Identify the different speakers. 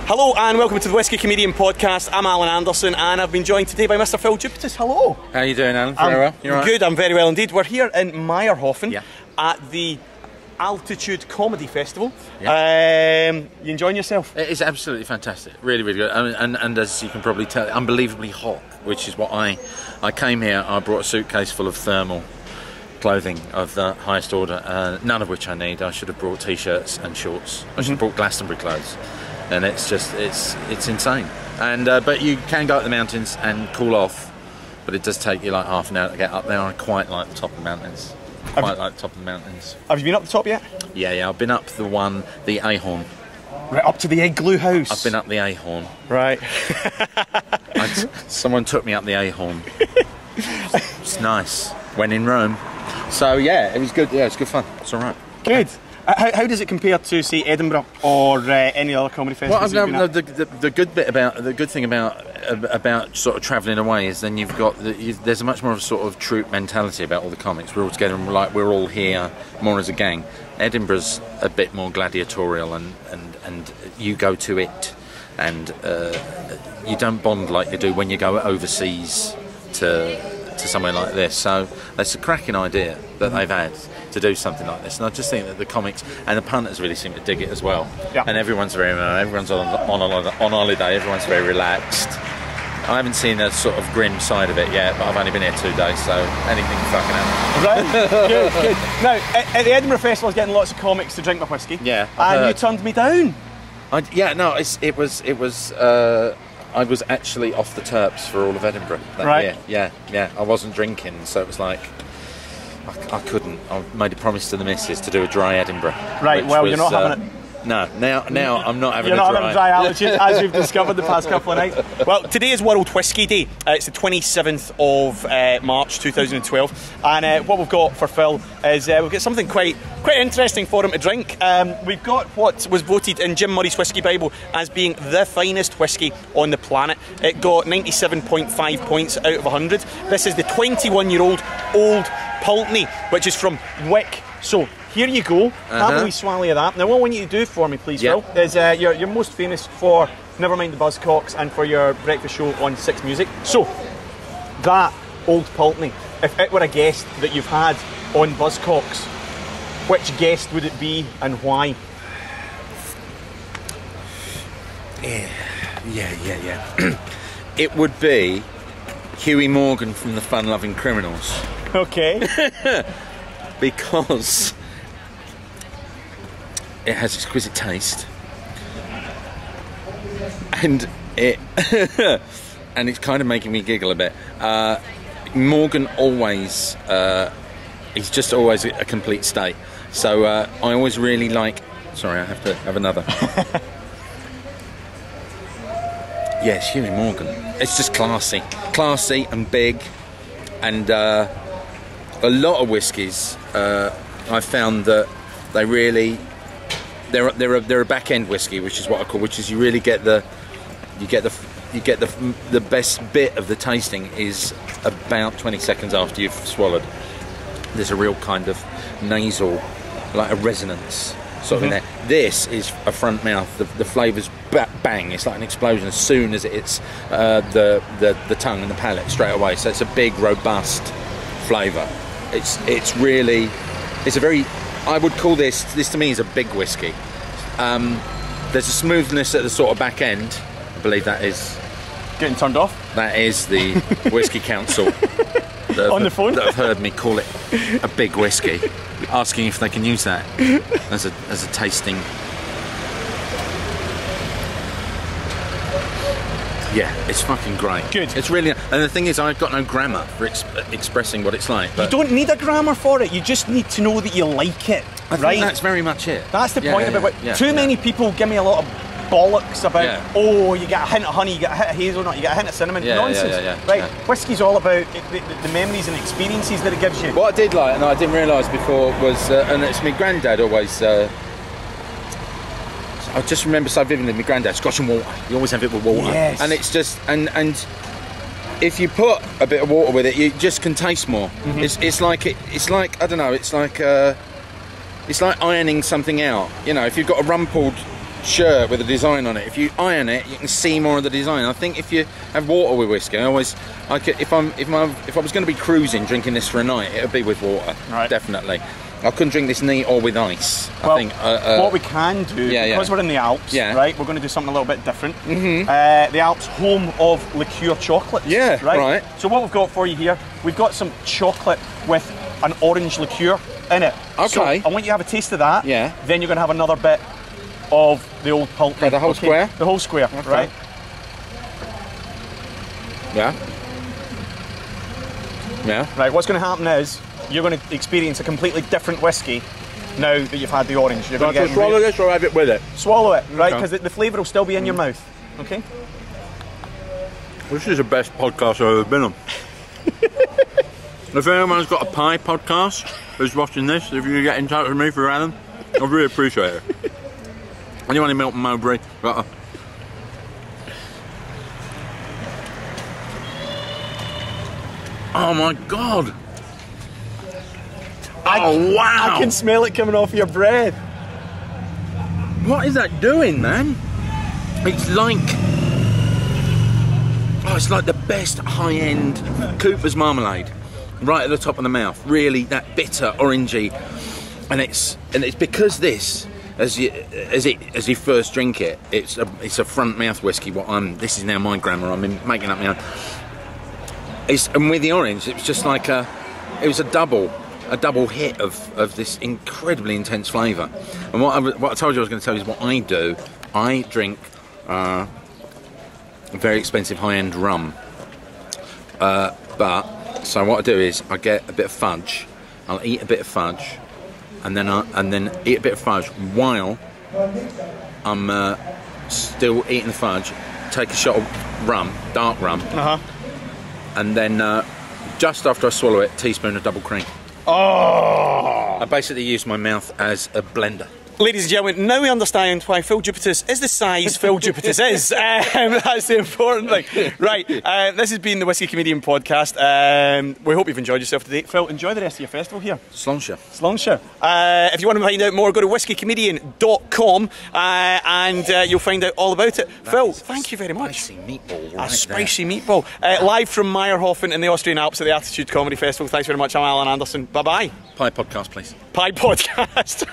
Speaker 1: Hello and welcome to the Whisky Comedian Podcast. I'm Alan Anderson and I've been joined today by Mr. Phill Jupitus. Hello.
Speaker 2: How are you doing, Alan? Very well? You're right?
Speaker 1: Good, I'm very well indeed. We're here in Mayrhofen at the Altitude Comedy Festival. Yeah. You enjoying yourself?
Speaker 2: It is absolutely fantastic. Really, really good. And as you can probably tell, unbelievably hot, which is what I came here, I brought a suitcase full of thermal clothing of the highest order, none of which I need. I should have brought t-shirts and shorts. I should have brought Glastonbury clothes. And it's just, it's insane. And but you can go up the mountains and cool off, but it does take you like half an hour to get up there. I quite like the top of the mountains. Have you been up the top yet? Yeah, I've been up the Ahorn.
Speaker 1: Right, up to the igloo house?
Speaker 2: I've been up the Ahorn.
Speaker 1: Right.
Speaker 2: Someone took me up the Ahorn. It's nice. When in Rome. So yeah, it was good. Yeah, it was good fun. It's all right.
Speaker 1: Good. How does it compare to, say, Edinburgh or any other comedy festivals?
Speaker 2: Well, the good thing about sort of travelling away is then you've got there's a much more of a sort of troop mentality about all the comics. We're all together and we're all here more as a gang. Edinburgh's a bit more gladiatorial and you go to it and you don't bond like you do when you go overseas to somewhere like this. So that's a cracking idea that they've had to do something like this, and I just think that the comics and the punters really seem to dig it as well. Yeah. And everyone's on holiday. Everyone's very relaxed. I haven't seen a sort of grim side of it yet, but I've only been here 2 days, so anything can fucking happen.
Speaker 1: Right. Good. Now, at the Edinburgh Festival, I was getting lots of comics to drink my whiskey.
Speaker 2: Yeah.
Speaker 1: And you turned me down.
Speaker 2: I was actually off the terps for all of Edinburgh that year. Yeah. I wasn't drinking, so it was like I couldn't. I made a promise to the missus to do a dry Edinburgh.
Speaker 1: Right. Well, you're not having it.
Speaker 2: No. Now I'm not having.
Speaker 1: You're not having a dry altitude, as we've discovered the past couple of nights. Well, today is World Whisky Day. It's the 27th of March 2012, and what we've got for Phill is we've got something quite interesting for him to drink. We've got what was voted in Jim Murray's Whisky Bible as being the finest whisky on the planet. It got 97.5 points out of 100. This is the 21-year-old Old Pultney, which is from Wick. So here you go. Have a wee swally of that. Now, what I want you to do for me, please, Phill, is you're most famous for Never Mind the Buzzcocks and for your breakfast show on Six Music. So, that Old Pultney, if it were a guest that you've had on Buzzcocks, which guest would it be and why?
Speaker 2: Yeah. It would be Huey Morgan from the Fun-Loving Criminals.
Speaker 1: Okay.
Speaker 2: Because it has exquisite taste, and it's kind of making me giggle a bit. Morgan always, he's just always a complete state. So I always really like. Sorry, I have to have another. Yes, Huey Morgan. It's just classy and big, and a lot of whiskies. I found that they're a back end whiskey, which is what I call, which is you really get the best bit of the tasting is about 20 seconds after you've swallowed. There's a real kind of nasal, like a resonance sort of in there. This is a front mouth. The flavours bang. It's like an explosion as soon as it hits the tongue and the palate straight away. So it's a big, robust flavour. It's a very, I would call this to me is a big whiskey. There's a smoothness at the sort of back end. I believe that is
Speaker 1: getting turned off.
Speaker 2: That is the Whisky Council
Speaker 1: on the phone
Speaker 2: that have heard me call it a big whiskey, asking if they can use that as a tasting. Yeah, it's fucking great.
Speaker 1: Good.
Speaker 2: It's really, and the thing is, I've got no grammar for expressing what it's like. But
Speaker 1: you don't need a grammar for it. You just need to know that you like it.
Speaker 2: I think that's very much it.
Speaker 1: That's the point about it. Too many people give me a lot of bollocks about, oh, you get a hint of honey, you get a hint of hazelnut, you get a hint of cinnamon. Nonsense. Right. Whiskey's all about the memories and experiences that it gives you.
Speaker 2: What I did like, and I didn't realise before, was, and it's my granddad always. I just remember so vividly, my granddad, Scotch and water. You always have it with water.
Speaker 1: Yes.
Speaker 2: And it's just, and if you put a bit of water with it, you just can taste more. It's like I don't know. It's like ironing something out. You know, if you've got a rumpled shirt with a design on it. If you iron it, you can see more of the design. I think if you have water with whiskey, if I was going to be cruising, drinking this for a night, it would be with water, definitely. I couldn't drink this neat or with ice.
Speaker 1: Well,
Speaker 2: I think.
Speaker 1: What we can do, because we're in the Alps, right? We're going to do something a little bit different. The Alps, home of liqueur chocolates.
Speaker 2: Yeah, right.
Speaker 1: So what we've got for you here, we've got some chocolate with an orange liqueur in it.
Speaker 2: Okay.
Speaker 1: So I want you to have a taste of that.
Speaker 2: Yeah.
Speaker 1: Then you're going to have another bit of the old Pultney.
Speaker 2: The whole square?
Speaker 1: The whole square, right?
Speaker 2: Yeah. Yeah.
Speaker 1: Right, what's going to happen is you're going to experience a completely different whiskey now that you've had the orange. You're going to
Speaker 2: swallow this or have it with it?
Speaker 1: Swallow it, right? Because the flavour will still be in your mouth. Okay?
Speaker 2: This is the best podcast I've ever been on. If anyone's got a pie podcast who's watching this, if you can get in touch with me for Alan, I'd really appreciate it. Anyone in Milton Mowbray? Oh my god! Oh wow!
Speaker 1: I can smell it coming off your breath.
Speaker 2: What is that doing, man? It's like... Oh, it's like the best high-end Cooper's marmalade. Right at the top of the mouth. Really, that bitter, orangey. And it's because this... As you first drink it, it's a front mouth whiskey. This is now my grammar. I'm making up my own. And with the orange, it was just like it was a double hit of this incredibly intense flavour. And what I told you I was going to tell you is what I do. I drink very expensive high-end rum. So what I do is I get a bit of fudge. I'll eat a bit of fudge. And then eat a bit of fudge while I'm still eating the fudge. Take a shot of rum, dark rum, and then just after I swallow it, teaspoon of double cream.
Speaker 1: Oh!
Speaker 2: I basically use my mouth as a blender.
Speaker 1: Ladies and gentlemen, now we understand why Phill Jupitus is the size Phill Jupitus is. That's the important thing. Right, this has been the Whisky Comedian podcast. We hope you've enjoyed yourself today. Phill, enjoy the rest of your festival here.
Speaker 2: Slongshire.
Speaker 1: If you want to find out more, go to whiskycomedian.com and you'll find out all about it. Phill, thank you very much.
Speaker 2: Spicy meatball,
Speaker 1: a spicy meatball. Live from Mayrhofen in the Austrian Alps at the Attitude Comedy Festival. Thanks very much. I'm Alan Anderson. Bye-bye.
Speaker 2: Pie podcast, please.
Speaker 1: Pie podcast.